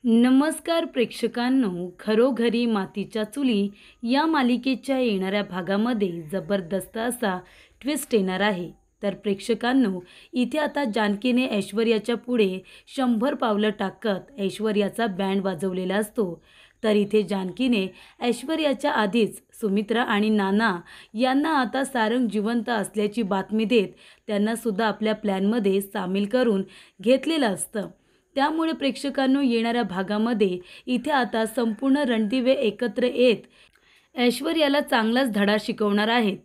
नमस्कार प्रेक्षकांनो, घरोघरी मातीच्या चुली या मालिकेच्या येणाऱ्या भागामध्ये जबरदस्त असा ट्विस्ट येणार आहे। तर प्रेक्षकांनो, इथे आता जानकीने ऐश्वर्याच्या पुढे 100 पावलं टाकत ऐश्वर्याचा बँड वाजवलेला असतो। तर इथे जानकीने ऐश्वर्याच्या आधीच सुमित्रा आणि नाना यांना आता सारंग जिवंत असल्याची बातमी देत त्यांना सुद्धा आपल्या प्लॅनमध्ये सामील करून घेतलेलं असतं। त्यामुळे प्रेक्षकांनो, येणाऱ्या भागामध्ये इथे आता संपूर्ण रणदिवे एकत्र येत ऐश्वर्याला चांगलाच धडा शिकवणार आहेत।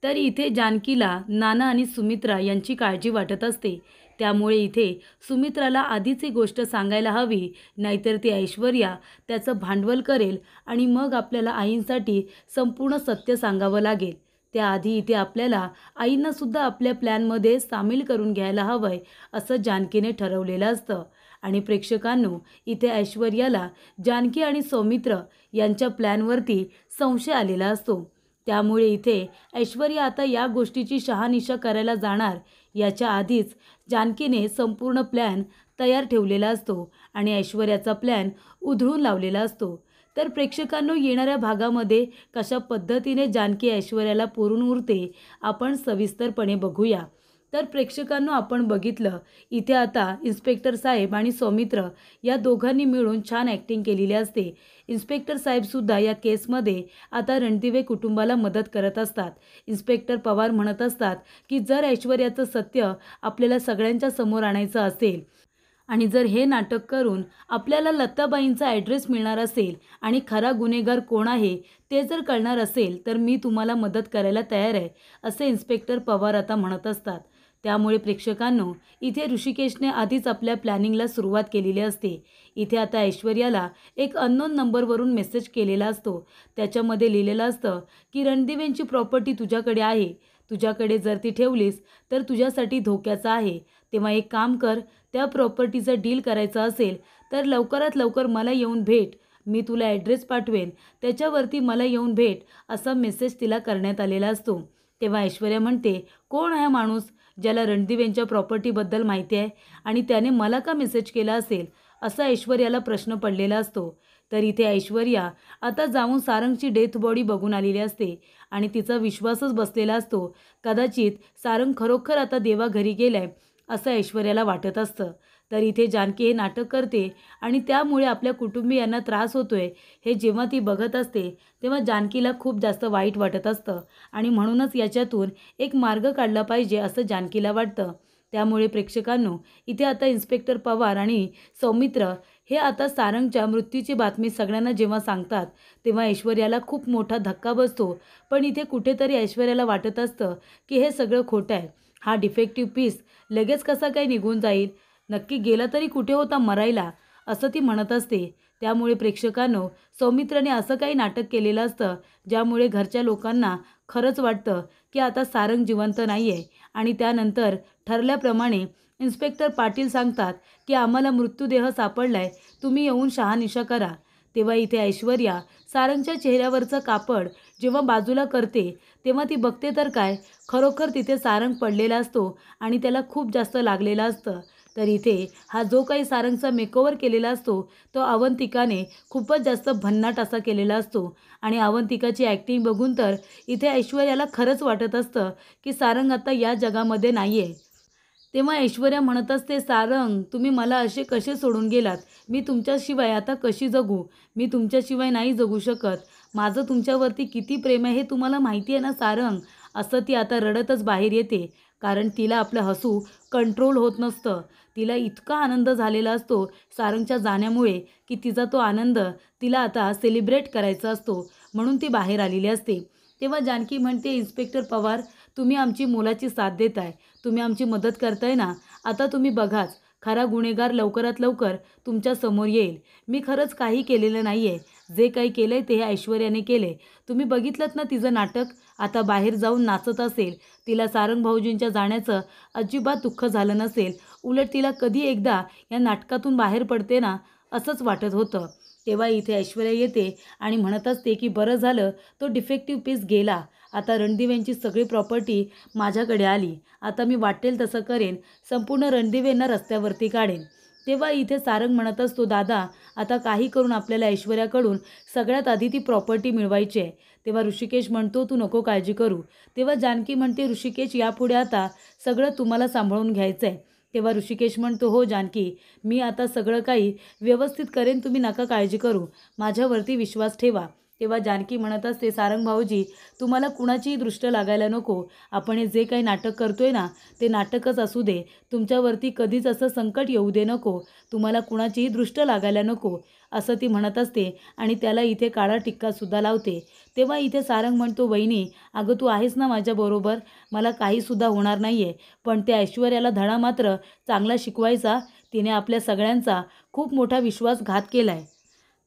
तर इथे जानकीला नाना आणि सुमित्रा यांची काळजी वाटत असते। त्यामुळे इथे सुमित्राला आधीच ही गोष्ट सांगायला हवी, नाहीतर ती ऐश्वर्या त्याचं भांडवल करेल आणि मग आपल्याला आईंसाठी संपूर्ण सत्य सांगावं लागेल। त्याआधी इथे आपल्याला आईंनासुद्धा आपल्या प्लॅनमध्ये सामील करून घ्यायला हवंय असं जानकीने ठरवलेलं असतं। आणि प्रेक्षकांनो, इथे ऐश्वर्याला जानकी आणि सौमित्र यांच्या प्लॅनवरती संशय आलेला असतो। त्यामुळे इथे ऐश्वर्या आता या गोष्टीची शहानिशा करायला जाणार याच्या आधीच जानकीने संपूर्ण प्लॅन तयार ठेवलेला असतो आणि ऐश्वर्याचा प्लॅन उधळून लावलेला असतो। तर प्रेक्षकांनो, येणाऱ्या भागामध्ये कशा पद्धतीने जानकी ऐश्वर्याला पुरून उरते आपण सविस्तरपणे बघूया। तर प्रेक्षकांनो, आपण बघितलं इथे आता इन्स्पेक्टर साहेब आणि सौमित्र या दोघांनी मिळून छान ॲक्टिंग केलेली असते। इन्स्पेक्टर साहेबसुद्धा या केसमध्ये आता रणदिवे कुटुंबाला मदत करत असतात। इन्स्पेक्टर पवार म्हणत असतात की जर ऐश्वर्याचं सत्य आपल्याला सगळ्यांच्या समोर आणायचं असेल आणि जर हे नाटक करून आपल्याला लताबाईंचा ॲड्रेस मिळणार असेल आणि खरा गुन्हेगार कोण आहे ते जर कळणार असेल तर मी तुम्हाला मदत करायला तयार आहे, असे इन्स्पेक्टर पवार आता म्हणत असतात। त्यामुळे प्रेक्षकांनो, इथे ऋषिकेशने आधीच आपल्या प्लॅनिंगला सुरुवात केलेली असते। इथे आता ऐश्वर्याला एक अननोन नंबरवरून मेसेज केलेला असतो। त्याच्यामध्ये लिहिलेलं असतं की रणदिवेंची प्रॉपर्टी तुझ्याकडे आहे, तुझ्याकडे जर ती ठेवलीस तर तुझ्यासाठी धोक्याचं आहे। तेव्हा एक काम कर, त्या प्रॉपर्टीचं डील करायचं असेल तर लवकरात लवकर मला येऊन भेट, मी तुला ॲड्रेस पाठवेन, त्याच्यावरती मला येऊन भेट, असा मेसेज तिला करण्यात आलेला असतो। तेव्हा ऐश्वर्या म्हणते, कोण आहे माणूस ज्याला रणदिवेंच्या प्रॉपर्टीबद्दल माहिती आहे आणि त्याने मला का मेसेज केला असेल, असा ऐश्वर्याला प्रश्न पडलेला असतो। तर इथे ऐश्वर्या आता जाऊन सारंगची डेथ बॉडी बघून आलेली असते आणि तिचा विश्वासच बसलेला असतो, कदाचित सारंग खरोखर आता देवाघरी गेलाय असं ऐश्वर्याला वाटत असतं। तर इथे जानकी हे नाटक करते आणि त्यामुळे आपल्या कुटुंबियांना त्रास होतोय हे जेव्हा ती बघत असते तेव्हा जानकीला खूप जास्त वाईट वाटत असतं आणि म्हणूनच याच्यातून एक मार्ग काढला पाहिजे असं जानकीला वाटतं। त्यामुळे प्रेक्षकांनो, इथे आता इन्स्पेक्टर पवार आणि सौमित्र हे आता सारंगच्या मृत्यूची बातमी सगळ्यांना जेव्हा सांगतात तेव्हा ऐश्वर्याला खूप मोठा धक्का बसतो। पण इथे कुठेतरी ऐश्वर्याला वाटत असतं की हे सगळं खोटं आहे, हा डिफेक्टिव्ह पीस लगेच कसा काय निघून जाईल, नक्की गेला तरी कुठे होता मरायला, असं ती म्हणत असते। त्यामुळे प्रेक्षकांनो, सौमित्राने असं काही नाटक केलेलं असतं ज्यामुळे घरच्या लोकांना खरंच वाटतं की आता सारंग जिवंत नाही आहे आणि त्यानंतर ठरल्याप्रमाणे इन्स्पेक्टर पाटील सांगतात की आम्हाला मृत्यूदेह सापडलाय, तुम्ही येऊन शहानिशा करा। तेव्हा इथे ऐश्वर्या सारंगच्या चेहऱ्यावरचं कापड जेव्हा बाजूला करते तेव्हा ती बघते तर काय, खरोखर तिथे सारंग पडलेला असतो आणि त्याला खूप जास्त लागलेला असतं। तर इथे हा जो काही सारंगचा मेकओव्हर केलेला असतो तो अवंतिकाने खूपच जास्त भन्नाट असा केलेला असतो आणि अवंतिकाची ॲक्टिंग बघून तर इथे ऐश्वर्याला खरंच वाटत असतं की सारंग आता या जगामध्ये नाही आहे। तेव्हा ऐश्वर्या म्हणत असते, सारंग तुम्ही मला असे कसे सोडून गेलात, मी तुमच्याशिवाय आता कशी जगू, मी तुमच्याशिवाय नाही जगू शकत, माझं तुमच्यावरती किती प्रेम आहे हे तुम्हाला माहिती आहे ना सारंग, असं ती आता रडतच बाहेर येते। कारण तिला आपलं हसू कंट्रोल होत नसतं, तिला इतका आनंद झालेला असतो सारंगच्या जाण्यामुळे की तिचा तो आनंद तिला आता सेलिब्रेट करायचा असतो, म्हणून ती बाहेर आलेली असते। तेव्हा जानकी म्हणते, इन्स्पेक्टर पवार तुम्ही आमची मोलाची साथ देताय, तुम्ही आमची मदत करताय ना, आता तुम्ही बघाच खरा गुन्हेगार लवकरात लवकर तुमच्या समोर येईल। मी खरंच काही केलेलं नाही आहे, जे काही केलं आहे ते ऐश्वर्याने केले, तुम्ही बघितलंत ना तिचं नाटक, आता बाहेर जाऊन नाचत असेल, तिला सारंग भाऊजींच्या जाण्याचं अजिबात दुःख झालं नसेल, उलट तिला कधी एकदा या नाटकातून बाहेर पडते ना असंच वाटत होतं। तेव्हा इथे ऐश्वर्या येते आणि म्हणत असते की बरं झालं तो डिफेक्टिव्ह पीस गेला, आता रणदिवेंची सगळी प्रॉपर्टी माझ्याकडे आली, आता मी वाटेल तसं करेन, संपूर्ण रणदिवेंना रस्त्यावरती काढेन। तेव्हा इथे सारंग म्हणत असतो, दादा आता काही करून आपल्याला ऐश्वर्याकडून सगळ्यात आधी ती प्रॉपर्टी मिळवायची आहे. तेव्हा ऋषिकेश म्हणतो, तू नको काळजी करू. तेव्हा जानकी म्हणते, ऋषिकेश यापुढे आता सगळं तुम्हाला सांभाळून घ्यायचं आहे. तेव्हा ऋषिकेश म्हणतो, हो जानकी, मी आता सगळं काही व्यवस्थित करेन, तुम्ही नका काळजी करू, माझ्यावरती विश्वास ठेवा. तेव्हा जानकी म्हणत असते, सारंग भाऊजी तुम्हाला कुणाचीही दृष्ट लागायला नको. आपण हे जे काही नाटक करतोय ना ते नाटकच असू दे. तुमच्यावरती कधीच असं संकट येऊ दे नको. तुम्हाला कुणाचीही दृष्ट लागायला नको, असं ती म्हणत असते आणि त्याला इथे काळा टिक्कासुद्धा लावते. तेव्हा इथे सारंग म्हणतो, वहिनी अगं तू आहेस ना माझ्याबरोबर, मला काहीसुद्धा होणार नाही आहे. पण त्या ऐश्वर्याला धडा मात्र चांगला शिकवायचा. तिने आपल्या सगळ्यांचा खूप मोठा विश्वासघात केला आहे.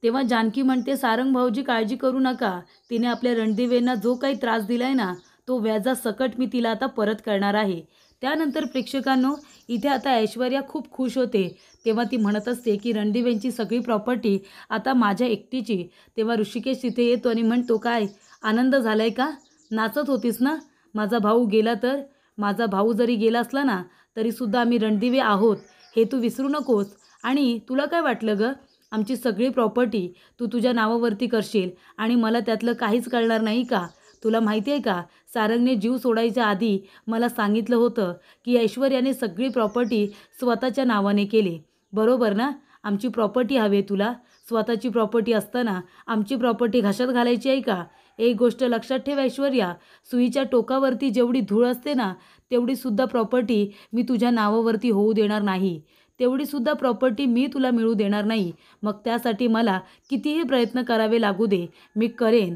तेव्हा जानकी म्हणते, सारंग भाऊजी काळजी करू नका. तिने आपल्या रणदिवेंना जो काही त्रास दिला आहे ना तो व्याजासकट मी तिला आता परत करणार आहे. त्यानंतर प्रेक्षकांनो इथे आता ऐश्वर्या खूप खुश होते. तेव्हा ती म्हणत असते की रणदिवेंची सगळी प्रॉपर्टी आता माझ्या एकटीची. तेव्हा ऋषिकेश तिथे येतो आणि म्हणतो, काय आनंद झालाय का? नाचत होतीस ना? माझा भाऊ गेला तर? माझा भाऊ जरी गेला असला ना तरीसुद्धा आम्ही रणदिवे आहोत हे तू विसरू नकोस. आणि तुला काय वाटलं ग, आमची सगळी प्रॉपर्टी तू तुझ्या नावावरती करशील आणि मला त्यातलं काहीच कळणार नाही का? तुला माहिती आहे का, सारंगने जीव सोडायच्या आधी मला सांगितलं होतं की ऐश्वर्याने सगळी प्रॉपर्टी स्वतःच्या नावाने केली. बरोबर ना? आमची प्रॉपर्टी हवी आहे तुला. स्वतःची प्रॉपर्टी असताना आमची प्रॉपर्टी घशात घालायची आहे का? एक गोष्ट लक्षात ठेव ऐश्वर्या, सुईच्या टोकावरती जेवढी धूळ असते ना तेवढीसुद्धा प्रॉपर्टी मी तुझ्या नावावरती होऊ देणार नाही. तेवढीसुद्धा प्रॉपर्टी मी तुला मिळू देणार नाही. मग त्यासाठी मला कितीही प्रयत्न करावे लागू दे, मी करेन.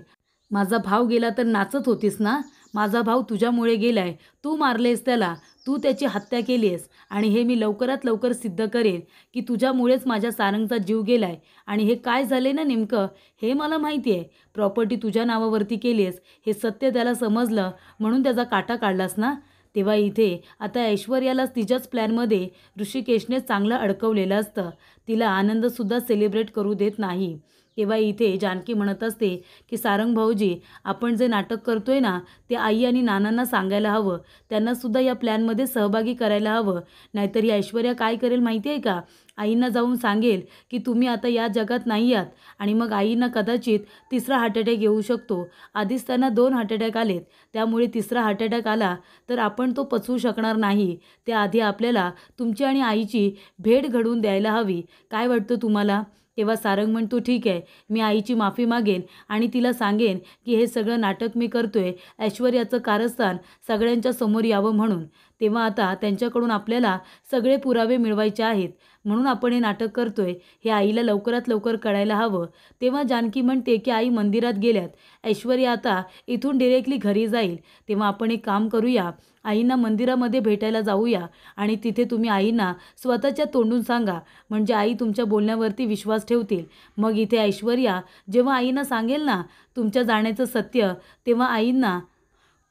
माझा भाव गेला तर नाचत होतीस ना? माझा भाऊ तुझ्यामुळे गेलाय. तू मारलेस त्याला, तू त्याची हत्या केली आहेस आणि हे मी लवकरात लवकर सिद्ध करेन की तुझ्यामुळेच माझ्या सारंगचा जीव गेलाय. आणि हे काय झाले ना नेमकं हे मला माहिती आहे. प्रॉपर्टी तुझ्या नावावरती केली आहेस हे सत्य त्याला समजलं म्हणून त्याचा काटा काढलास ना? तेव्हा इथे आता ऐश्वर्यालाच तिच्याच प्लॅनमध्ये ऋषिकेशने चांगलं अडकवलेलं असतं. तिला आनंदसुद्धा सेलिब्रेट करू देत नाही. तेव्हा इथे जानकी म्हणत असते की सारंग भाऊजी आपण जे नाटक करतोय ना ते आई आणि नानांना सांगायला हवं. त्यांनासुद्धा या प्लॅनमध्ये सहभागी करायला हवं. नाहीतर ही ऐश्वर्या काय करेल माहिती आहे का? आईंना जाऊन सांगेल की तुम्ही आता या जगात नाही आहात आणि मग आईंना कदाचित तिसरा हार्ट अटॅक येऊ शकतो. आधीच त्यांना 2 हार्ट अटॅक आलेत, त्यामुळे तिसरा हार्ट अटॅक आला तर आपण तो पचवू शकणार नाही. त्याआधी आपल्याला तुमची आणि आईची भेट घडवून द्यायला हवी. काय वाटतं तुम्हाला? तेव्हा सारंग म्हणतो, ठीक आहे, मी आईची माफी मागेन आणि तिला सांगेन की हे सगळं नाटक मी करतोय ऐश्वर्याचं कारस्थान सगळ्यांच्या समोर यावं म्हणून. तेव्हा आता त्यांच्याकडून आपल्याला सगळे पुरावे मिळवायचे आहेत म्हणून आपण हे नाटक करतोय हे आईला लवकरात लवकर कळायला हवं. तेव्हा जानकी म्हणते की आई मंदिरात गेल्यात, ऐश्वर्या आता इथून डिरेक्टली घरी जाईल. तेव्हा आपण एक काम करूया, आईंना मंदिरामध्ये भेटायला जाऊया आणि तिथे तुम्ही आईंना स्वतःच्या तोंडून सांगा, म्हणजे आई तुमच्या बोलण्यावरती विश्वास ठेवतील. मग इथे ऐश्वर्या जेव्हा आईंना सांगेल ना तुमच्या जाण्याचं सत्य, तेव्हा आईंना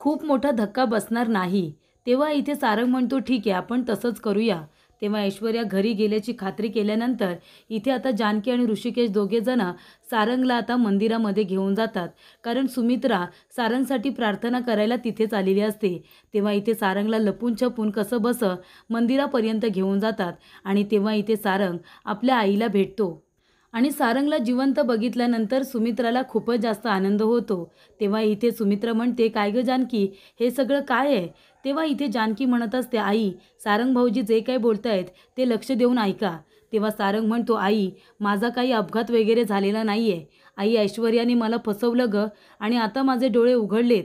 खूप मोठा धक्का बसणार नाही. तेव्हा इथे सारंग म्हणतो, ठीक आहे आपण तसंच करूया. तेव्हा ऐश्वर्या घरी गेल्याची खात्री केल्यानंतर इथे आता जानकी आणि ऋषिकेश दोघेजण सारंगला आता मंदिरामध्ये घेऊन जातात. कारण सुमित्रा सारंगसाठी प्रार्थना करायला तिथेच आलेली असते. तेव्हा इथे सारंगला लपून छपून कसं बसं मंदिरापर्यंत घेऊन जातात आणि तेव्हा इथे सारंग आपल्या आईला भेटतो. आणि सारंगला जिवंत बघितल्यानंतर सुमित्राला खूपच जास्त आनंद होतो. तेव्हा इथे सुमित्रा म्हणते, काय गं जानकी हे सगळं काय आहे? तेव्हा इथे जानकी म्हणत असते, आई सारंग भाऊजी जे काही बोलतायत ते लक्ष देऊन ऐका. तेव्हा सारंग म्हणतो, आई माझा काही अपघात वगैरे झालेला नाही आहे. आई ऐश्वर्याने मला फसवलं गं आणि आता माझे डोळे उघडलेत.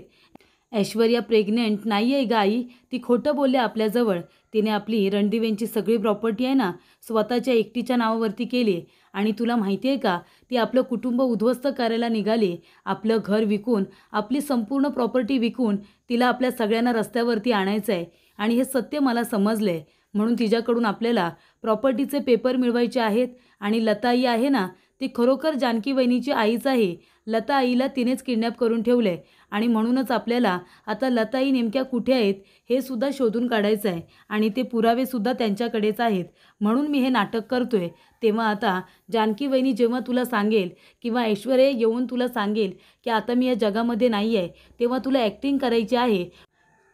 ऐश्वर्या प्रेग्नेंट नाही आहे ग आई, ती खोटं बोलले आपल्याजवळ. तिने आपली रणदिवेंची सगळी प्रॉपर्टी आहे ना स्वतःच्या एकटीच्या नावावरती केली आणि तुला माहिती आहे का ती आपलं कुटुंब उद्ध्वस्त करायला निघाली. आपलं घर विकून, आपली संपूर्ण प्रॉपर्टी विकून तिला आपल्या सगळ्यांना रस्त्यावरती आणायचं आहे आणि हे सत्य मला समजलं आहे. म्हणून तिच्याकडून आपल्याला प्रॉपर्टीचे पेपर मिळवायचे आहेत. आणि लता आई आहे ना ती खरोखर जानकी वहिनीची आईच आहे. लता आईला तिनेच किडनॅप करून ठेवलं आहे आणि म्हणूनच आपल्याला आता लताई नेमक्या कुठे आहेत हे सुद्धा शोधून काढायचं आहे आणि ते पुरावेसुद्धा त्यांच्याकडेच आहेत. म्हणून मी हे नाटक करतोय. तेव्हा आता जानकी वहिनी जेव्हा तुला सांगेल किंवा ऐश्वर्या येऊन तुला सांगेल की आता मी या जगामध्ये नाही आहे, तेव्हा तुला ॲक्टिंग करायची आहे.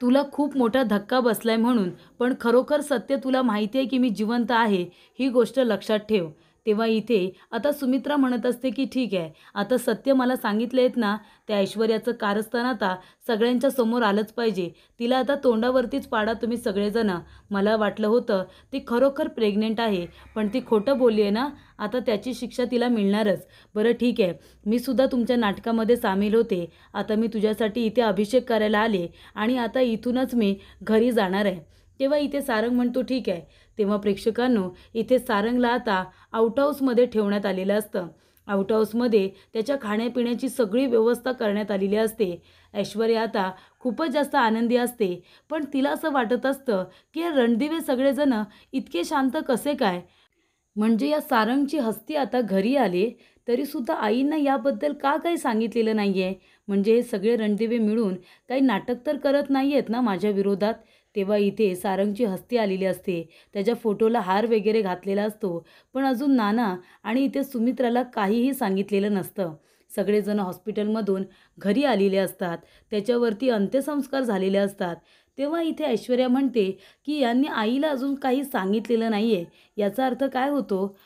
तुला खूप मोठा धक्का बसलाय म्हणून, पण खरोखर सत्य तुला माहिती आहे की मी जिवंत आहे, ही गोष्ट लक्षात ठेव. तेव्हा इथे आता सुमित्रा म्हणत असते की ठीक आहे, आता सत्य मला सांगितलं आहेत ना, त्या ऐश्वर्याचं कारस्थान आता सगळ्यांच्या समोर आलंच पाहिजे. तिला आता तोंडावरतीच पाडा तुम्ही सगळेजण. मला वाटलं होतं ती खरोखर प्रेग्नंट आहे, पण ती खोटं बोलली आहे ना, आता त्याची शिक्षा तिला मिळणारच. बरं ठीक आहे, मी सुद्धा तुमच्या नाटकामध्ये सामील होते. आता मी तुझ्यासाठी इथे अभिषेक करायला आले आणि आता इथूनच मी घरी जाणार आहे. तेव्हा इथे सारंग म्हणतो ठीक आहे. तेव्हा प्रेक्षकांनो, इथे सारंगला आता आउट हाऊसमध्ये ठेवण्यात आलेलं असतं. आउट हाऊसमध्ये त्याच्या खाण्यापिण्याची सगळी व्यवस्था करण्यात आलेली असते. ऐश्वर्या आता खूपच जास्त आनंदी असते, पण तिला असं वाटत असतं की हे रणदिवे सगळेजण इतके शांत कसे काय? म्हणजे या सारंगची हस्ती आता घरी आले, तरीसुद्धा आईंना याबद्दल का काही सांगितलेलं नाही आहे? म्हणजे हे सगळे रणदिवे मिळून काही नाटक तर करत नाही आहेत ना माझ्या विरोधात? तेव्हा इथे सारंगची हस्ती आलेली असते. त्याच्या फोटोला हार वगैरे घातलेला असतो. पण अजून नाना आणि इथे सुमित्राला काहीही सांगितलेलं नसतं. सगळेजण हॉस्पिटलमधून घरी आलेले असतात. त्याच्यावरती अंत्यसंस्कार झालेले असतात. तेव्हा इथे ऐश्वर्या म्हणते की यांनी आईला अजून काही सांगितलेलं नाही आहे. याचा अर्थ काय होतो?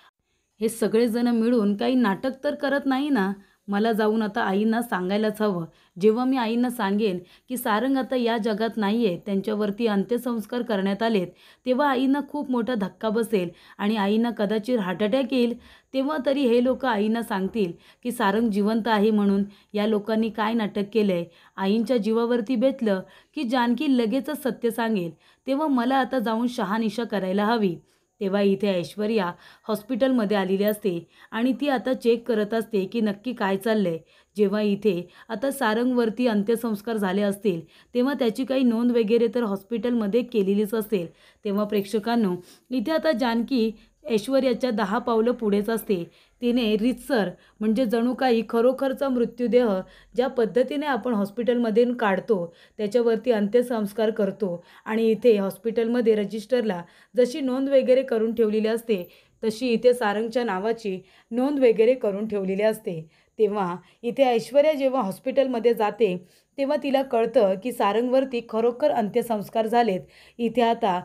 हे सगळेजण मिळून काही नाटक तर करत नाही ना? मला जाऊन आता आईंना सांगायलाच हवं. जेव्हा मी आईंना सांगेन की सारंग आता या जगात नाही आहे, त्यांच्यावरती अंत्यसंस्कार करण्यात आलेत, तेव्हा आईंना खूप मोठा धक्का बसेल आणि आईंना कदाचित हार्ट अटॅक येईल. तेव्हा तरी हे लोक आईंना सांगतील की सारंग जिवंत आहे म्हणून. या लोकांनी काय नाटक केलं आहे? आईंच्या जीवावरती बेतलं की जानकी लगेचच सत्य सांगेल. तेव्हा मला आता जाऊन शहानिशा करायला हवी. तेव्हा इथे ऐश्वर्या हॉस्पिटलमध्ये आलेली असते आणि ती आता चेक करत असते की नक्की काय चाललंय. जेव्हा इथे आता सारंगवरती अंत्यसंस्कार झाले असतील, तेव्हा त्याची काही नोंद वगैरे तर हॉस्पिटलमध्ये केलेलीच असेल. तेव्हा प्रेक्षकांनो, इथे आता जानकी ऐश्वर्याच्या 10 पावलं पुढेच असते. तिने रीतसर म्हणजे जणू काही खरोखरचा मृत्यूदेह ज्या पद्धतीने आपण हॉस्पिटलमध्ये काढतो, त्याच्यावरती अंत्यसंस्कार करतो आणि इथे हॉस्पिटलमध्ये रजिस्टरला जशी नोंद वगैरे करून ठेवलेली असते, तशी इथे सारंगच्या नावाची नोंद वगैरे करून ठेवलेली असते. तेव्हा इथे ऐश्वर्या जेव्हा हॉस्पिटलमध्ये जाते, तेव्हा तिला कळतं की सारंगवरती खरोखर अंत्यसंस्कार झालेत. इथे आता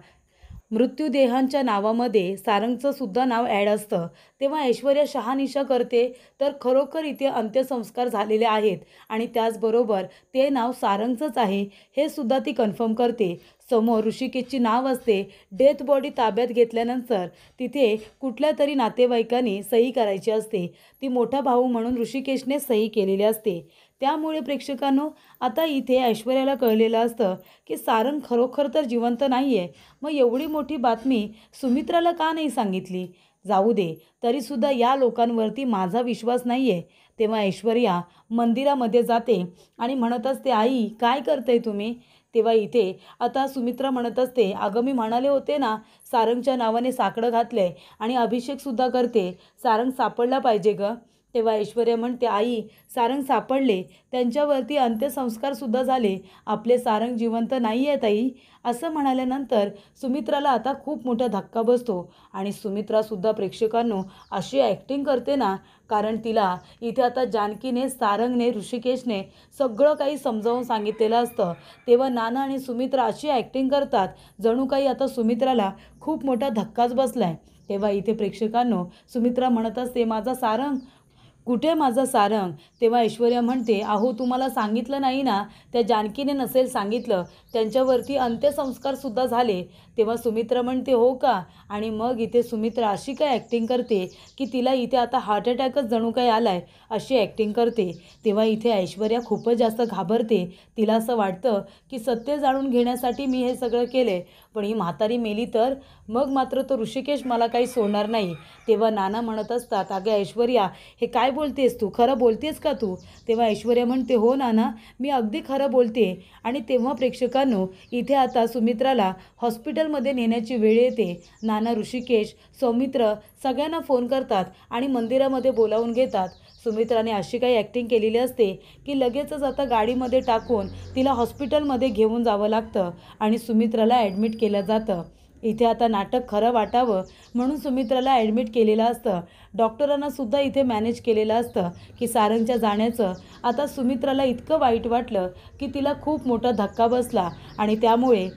मृत्यूदेहांच्या नावामध्ये सारंगचं सुद्धा नाव ॲड असतं. तेव्हा ऐश्वर्या शहानिशा करते, तर खरोखर इथे अंत्यसंस्कार झालेले आहेत आणि त्याचबरोबर ते नाव सारंगचंच आहे हे सुद्धा ती कन्फर्म करते. समोर ऋषिकेशची नाव असते. डेथ बॉडी ताब्यात घेतल्यानंतर तिथे कुठल्या तरी नातेवाईकांनी सही करायची असते. ती मोठा भाऊ म्हणून ऋषिकेशने सही केलेली असते. त्यामुळे प्रेक्षकांनो, आता इथे ऐश्वर्याला कळलेलं असतं की सारंग खरोखर तर जिवंत नाही आहे. मग एवढी मोठी बातमी सुमित्राला का नाही सांगितली? जाऊ दे, तरीसुद्धा या लोकांवरती माझा विश्वास नाही आहे. तेव्हा ऐश्वर्या मंदिरामध्ये जाते आणि म्हणत असते, आई काय करताय तुम्ही? तेव्हा इथे आता सुमित्रा म्हणत असते, अगं मी म्हणाले होते ना, सारंगच्या नावाने साकडं घातलंय आणि अभिषेकसुद्धा करते. सारंग सापडला पाहिजे गं. तेव्हा ऐश्वर्या म्हणते, आई सारंग सापडले, त्यांच्यावरती अंत्यसंस्कारसुद्धा झाले. आपले सारंग जिवंत नाही आहे ताई. असं म्हणाल्यानंतर सुमित्राला आता खूप मोठा धक्का बसतो आणि सुमित्रासुद्धा प्रेक्षकांनो अशी ॲक्टिंग करते ना, कारण तिला इथे आता जानकीने, सारंगने, ऋषिकेशने सगळं काही समजावून सांगितलेलं असतं. तेव्हा नाना आणि सुमित्रा अशी ॲक्टिंग करतात जणू काही आता सुमित्राला खूप मोठा धक्काच बसलाय. तेव्हा इथे प्रेक्षकांनो, सुमित्रा म्हणत असते, माझा सारंग कुठे, माझा सारंग? तेव्हा ऐश्वर्या म्हणते, अहो तुम्हाला सांगितलं नाही ना, त्या जानकीने नसेल सांगितलं, त्यांच्यावरती अंत्यसंस्कारसुद्धा झाले. तेव्हा सुमित्रा म्हणते, हो का? आणि मग इथे सुमित्रा अशी काय ॲक्टिंग करते की तिला इथे आता हार्ट अटॅकच जणू काही आलाय अशी ॲक्टिंग करते. तेव्हा इथे ऐश्वर्या खूपच जास्त घाबरते. तिला असं वाटतं की सत्य जाणून घेण्यासाठी मी हे सगळं केले, पण ही म्हातारी मेली तर मग मात्र तो ऋषिकेश मला काही सोडणार नाही. तेव्हा नाना म्हणत असतात, अगं ऐश्वर्या हे काय बोलतेस तू? खरं बोलतेस का तू? तेव्हा ऐश्वर्या म्हणते, हो नाना, मी अगदी खरं बोलते. आणि तेव्हा प्रेक्षकांनो, इथे आता सुमित्राला हॉस्पिटलमध्ये नेण्याची वेळ येते. नाना, ऋषिकेश, सौमित्र सगळ्यांना फोन करतात आणि मंदिरामध्ये बोलावून घेतात. सुमित्राने अशी काही ॲक्टिंग केलेली असते की लगेचच आता गाडीमध्ये टाकून तिला हॉस्पिटलमध्ये घेऊन जावं लागतं आणि सुमित्राला ॲडमिट केलं जातं. इथे आता नाटक खरं वाटावं म्हणून सुमित्राला ॲडमिट केलेलं असतं. डॉक्टरांना सुद्धा इथे मॅनेज केलेलं असतं की सारंगच्या जाण्याचं आता सुमित्राला इतकं वाईट वाटलं की तिला खूप मोठा धक्का बसला आणि त्यामुळे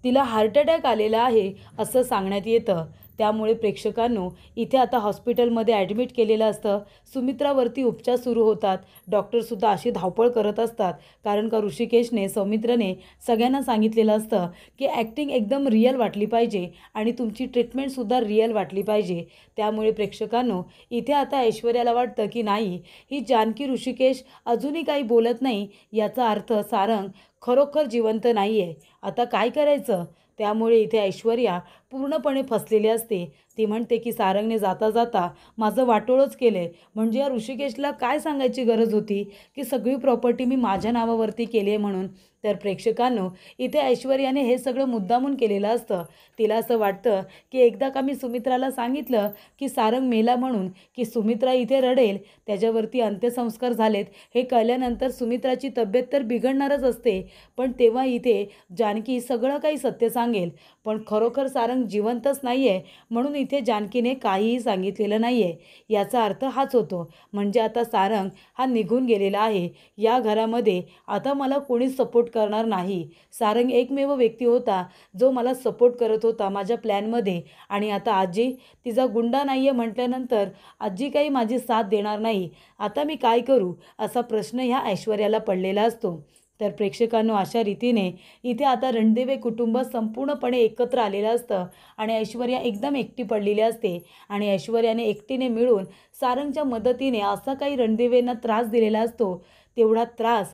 तिला हार्ट अटॅक आलेला आहे असं सांगण्यात येतं. त्यामुळे प्रेक्षकांनो इथे आता हॉस्पिटलमध्ये ॲडमिट केलेलं असतं. सुमित्रावरती उपचार सुरू होतात. डॉक्टरसुद्धा अशी धावपळ करत असतात कारण का ऋषिकेशने सौमित्रने सगळ्यांना सांगितलेलं असतं की ॲक्टिंग एकदम रिअल वाटली पाहिजे आणि तुमची ट्रीटमेंटसुद्धा रिअल वाटली पाहिजे. त्यामुळे प्रेक्षकांनो इथे आता ऐश्वर्याला वाटतं की नाही, ही जानकी ऋषिकेश अजूनही काही बोलत नाही, याचा अर्थ सारंग खरोखर जिवंत नाही आहे. आता काय करायचं? त्यामुळे इथे ऐश्वर्या पूर्णपणे फसलेली असते. ती म्हणते की सारंगने जाता जाता माझं वाटोळंच केलं आहे. म्हणजे या ऋषिकेशला काय सांगायची गरज होती की सगळी प्रॉपर्टी मी माझ्या नावावरती केली आहे म्हणून. तर प्रेक्षकांनो इथे ऐश्वर्याने हे सगळं मुद्दामून केलेलं असतं. तिला असं वाटतं की एकदा का मी सुमित्राला सांगितलं की सारंग मेला म्हणून की सुमित्रा इथे रडेल, त्याच्यावरती अंत्यसंस्कार झालेत हे कळल्यानंतर सुमित्राची तब्येत तर बिघडणारच असते. पण तेव्हा इथे जानकी सगळं काही सत्य सांगेल. पण खरोखर सारंग जिवंतच नाही आहे म्हणून इथे जानकीने काहीही सांगितलेलं नाही आहे. याचा अर्थ हाच होतो, म्हणजे आता सारंग हा निघून गेलेला आहे. या घरामध्ये आता मला कोणीच सपोर्ट करणार नाही. सारंग एकमेव व्यक्ती होता जो मला सपोर्ट करत होता माझ्या प्लॅनमध्ये आणि आता आजी तिचा गुंडा नाही आहे म्हटल्यानंतर आजी काही माझी साथ देणार नाही. आता मी काय करू असा प्रश्न ह्या ऐश्वर्याला पडलेला असतो. तर प्रेक्षकांनो अशा रीतीने इथे आता रणदिवे कुटुंब संपूर्णपणे एकत्र आलेलं असतं आणि ऐश्वर्या एकदम एकटी पडलेली असते आणि ऐश्वर्याने एकटीने मिळून सारंगच्या मदतीने असा काही रणदिवेंना त्रास दिलेला असतो. तेवढा त्रास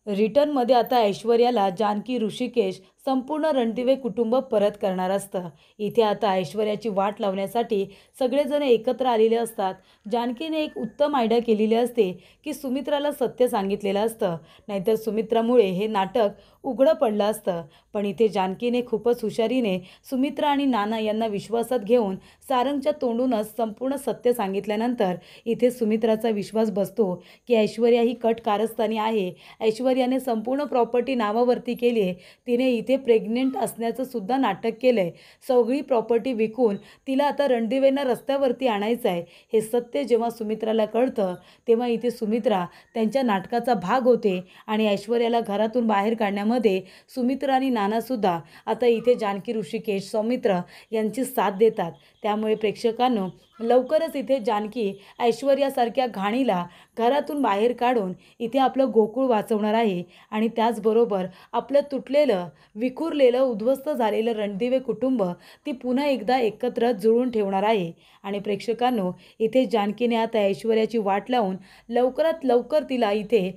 रिटर्नमध्ये आता ऐश्वर्याला जानकी ऋषिकेश संपूर्ण रणदिवे कुटुंब परत करणार असतं. इथे आता ऐश्वर्याची वाट लावण्यासाठी सगळेजण एकत्र आलेले असतात. जानकीने एक उत्तम आयडिया केलेली असते की सुमित्राला सत्य सांगितलेलं असतं, नाहीतर सुमित्रामुळे हे नाटक उघडं पडलं असतं. पण इथे जानकीने खूपच हुशारीने सुमित्रा आणि नाना यांना विश्वासात घेऊन सारंगच्या तोंडूनच संपूर्ण सत्य सांगितल्यानंतर इथे सुमित्राचा विश्वास बसतो की ऐश्वर्या ही कट कारस्थानी आहे. ऐश्वर्याने संपूर्ण प्रॉपर्टी नावावरती केली आहे. तिने इथे प्रेग्नेंट असण्याचं सुद्धा नाटक केलं आहे. सगळी प्रॉपर्टी विकून तिला आता रणदिवेंना रस्त्यावरती आणायचं आहे. हे सत्य जेव्हा सुमित्राला कळतं तेव्हा इथे सुमित्रा त्यांच्या नाटकाचा भाग होते आणि ऐश्वर्याला घरातून बाहेर काढण्यामध्ये सुमित्रा आणि नानासुद्धा आता इथे जानकी ऋषिकेश सौमित्र यांची साथ देतात. त्यामुळे प्रेक्षकांनो लवकरच इथे जानकी ऐश्वर्यासारख्या घाणीला घरातून बाहेर काढून इथे आपलं गोकुळ वाचवणार आहे आणि त्याचबरोबर आपलं तुटलेलं, विखुरलेलं, उद्ध्वस्त झालेलं रणदिवे कुटुंब ती पुन्हा एकदा एकत्र जुळून ठेवणार आहे. आणि प्रेक्षकांनो इथे जानकीने आता ऐश्वर्याची वाट लावून लवकरात लवकर तिला इथे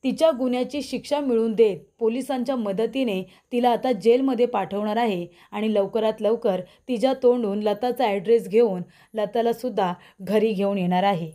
तिच्या गुन्ह्याची शिक्षा मिळवून देत पोलिसांच्या मदतीने तिला आता जेलमध्ये पाठवणार आहे आणि लवकरात लवकर तिच्या तोंडून लताचा ॲड्रेस घेऊन लतालासुद्धा घरी घेऊन येणार आहे.